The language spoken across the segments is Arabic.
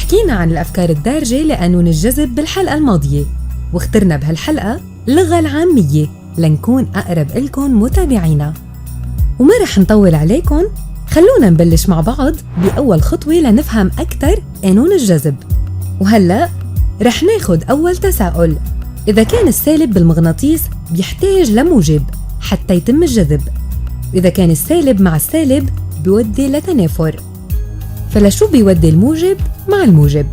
حكينا عن الأفكار الدارجة لقانون الجذب بالحلقة الماضية، واخترنا بهالحلقة اللغة العامية لنكون أقرب إلكن متابعينا. وما رح نطول عليكن، خلونا نبلش مع بعض بأول خطوة لنفهم أكتر قانون الجذب. وهلأ رح ناخد أول تساؤل: إذا كان السالب بالمغناطيس بيحتاج لموجب حتى يتم الجذب، إذا كان السالب مع السالب بيودي لتنافر، فلشو بيودي الموجب مع الموجب؟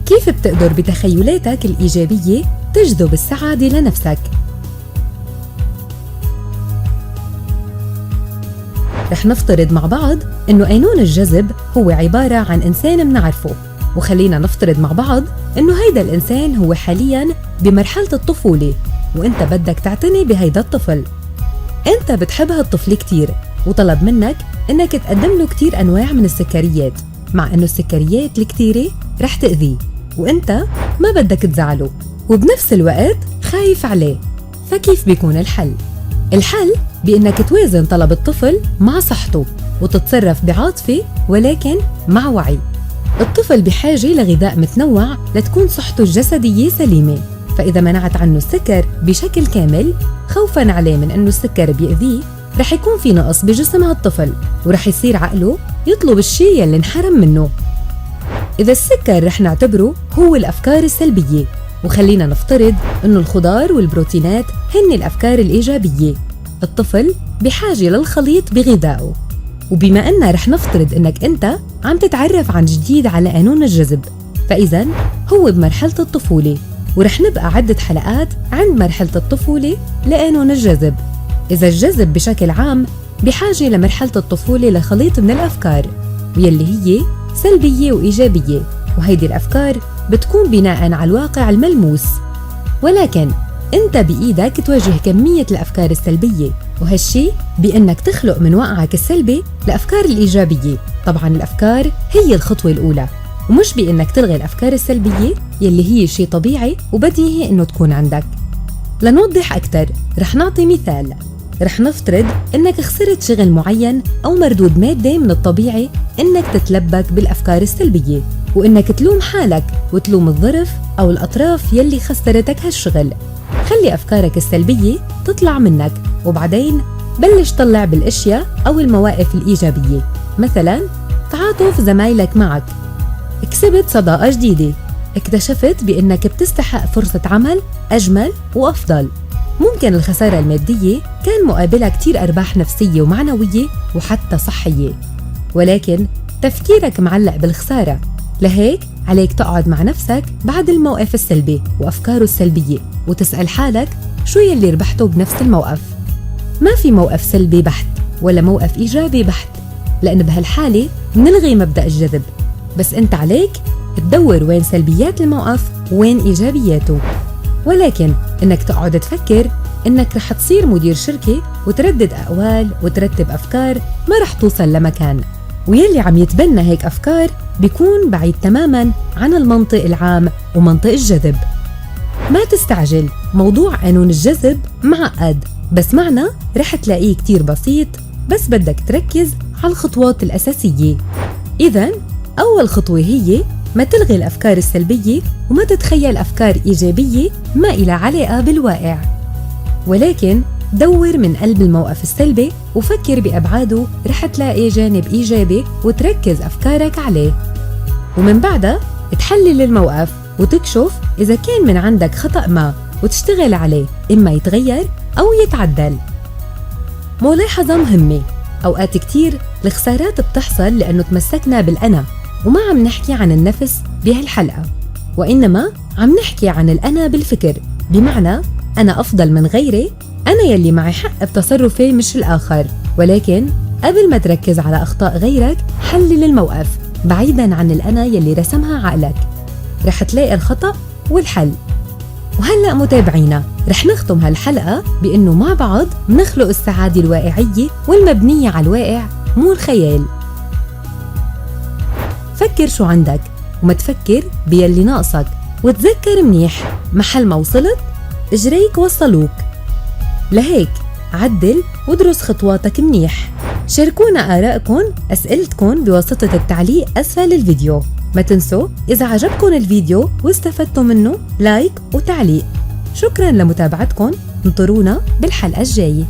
كيف بتقدر بتخيلاتك الإيجابية تجذب السعادة لنفسك؟ رح نفترض مع بعض إنه قانون الجذب هو عبارة عن إنسان منعرفه، وخلينا نفترض مع بعض إنه هيدا الإنسان هو حالياً بمرحلة الطفولة، وإنت بدك تعتني بهيدا الطفل. إنت بتحب هالطفل كتير، وطلب منك إنك تقدم له كتير أنواع من السكريات، مع إنه السكريات الكتيرة رح تأذيه، وإنت ما بدك تزعله، وبنفس الوقت خايف عليه. فكيف بيكون الحل؟ الحل بإنك توازن طلب الطفل مع صحته، وتتصرف بعاطفة ولكن مع وعي. الطفل بحاجة لغذاء متنوع لتكون صحته الجسدية سليمة، فإذا منعت عنه السكر بشكل كامل خوفاً عليه من أنه السكر بيأذيه، رح يكون في نقص بجسم هالطفل، ورح يصير عقله يطلب الشيء اللي انحرم منه. إذا السكر رح نعتبره هو الأفكار السلبية، وخلينا نفترض أنه الخضار والبروتينات هن الأفكار الإيجابية. الطفل بحاجة للخليط بغذائه، وبما أننا رح نفترض أنك أنت عم تتعرف عن جديد على قانون الجذب، فإذا هو بمرحلة الطفولة، ورح نبقى عدة حلقات عند مرحلة الطفولة لقانون الجذب. إذا الجذب بشكل عام بحاجة لمرحلة الطفولة لخليط من الأفكار، ويلي هي سلبية وإيجابية، وهيدي الأفكار بتكون بناء على الواقع الملموس، ولكن أنت بإيدك تواجه كمية الأفكار السلبية، وهالشي بأنك تخلق من واقعك السلبي الأفكار الإيجابية. طبعاً الأفكار هي الخطوة الأولى، ومش بأنك تلغي الأفكار السلبية يلي هي شيء طبيعي وبديهي إنه تكون عندك. لنوضح أكتر رح نعطي مثال. رح نفترض إنك خسرت شغل معين أو مردود مادي، من الطبيعي إنك تتلبك بالأفكار السلبية، وإنك تلوم حالك وتلوم الظرف أو الأطراف يلي خسرتك هالشغل. خلي أفكارك السلبية تطلع منك، وبعدين بلش طلع بالأشياء أو المواقف الإيجابية، مثلاً تعاطف زمايلك معك، كسبت صداقة جديدة، اكتشفت بأنك بتستحق فرصة عمل أجمل وأفضل. ممكن الخسارة المادية كان مقابلها كتير أرباح نفسية ومعنوية وحتى صحية، ولكن تفكيرك معلق بالخسارة. لهيك عليك تقعد مع نفسك بعد الموقف السلبي وأفكاره السلبية، وتسأل حالك شو يلي ربحته بنفس الموقف. ما في موقف سلبي بحت ولا موقف إيجابي بحت، لأن بهالحالة نلغي مبدأ الجذب، بس أنت عليك تدور وين سلبيات الموقف وين إيجابياته. ولكن إنك تقعد تفكر إنك رح تصير مدير شركة وتردد أقوال وترتب أفكار، ما رح توصل لمكان، ويلي عم يتبنى هيك أفكار بيكون بعيد تماماً عن المنطق العام ومنطق الجذب. ما تستعجل، موضوع قانون الجذب معقد، بس معنا رح تلاقيه كتير بسيط، بس بدك تركز على الخطوات الأساسية. إذن أول خطوة هي ما تلغي الأفكار السلبية وما تتخيل أفكار إيجابية ما إلها علاقة بالواقع، ولكن دور من قلب الموقف السلبي وفكر بأبعاده، رح تلاقي جانب إيجابي وتركز أفكارك عليه، ومن بعدها تحلل الموقف وتكشف إذا كان من عندك خطأ ما وتشتغل عليه، إما يتغير أو يتعدل. ملاحظة مهمة: أوقات كتير الخسارات بتحصل لأنه تمسكنا بالأنا، وما عم نحكي عن النفس بهالحلقة، وإنما عم نحكي عن الأنا بالفكر، بمعنى أنا أفضل من غيري، أنا يلي معي حق بتصرفي مش الآخر. ولكن قبل ما تركز على أخطاء غيرك، حلل الموقف بعيداً عن الأنا يلي رسمها عقلك، رح تلاقي الخطأ والحل. وهلأ متابعينا رح نختم هالحلقة بأنه مع بعض منخلق السعادة الواقعية والمبنية على الواقع مو الخيال. فكر شو عندك وما تفكر بيلي ناقصك، وتذكر منيح محل ما وصلت اجريك وصلوك. لهيك عدل وادرس خطواتك منيح. شاركونا آرائكم أسئلتكم بواسطة التعليق أسفل الفيديو. ما تنسوا إذا عجبكم الفيديو واستفدتوا منه لايك وتعليق. شكراً لمتابعتكم، انطرونا بالحلقة الجاية.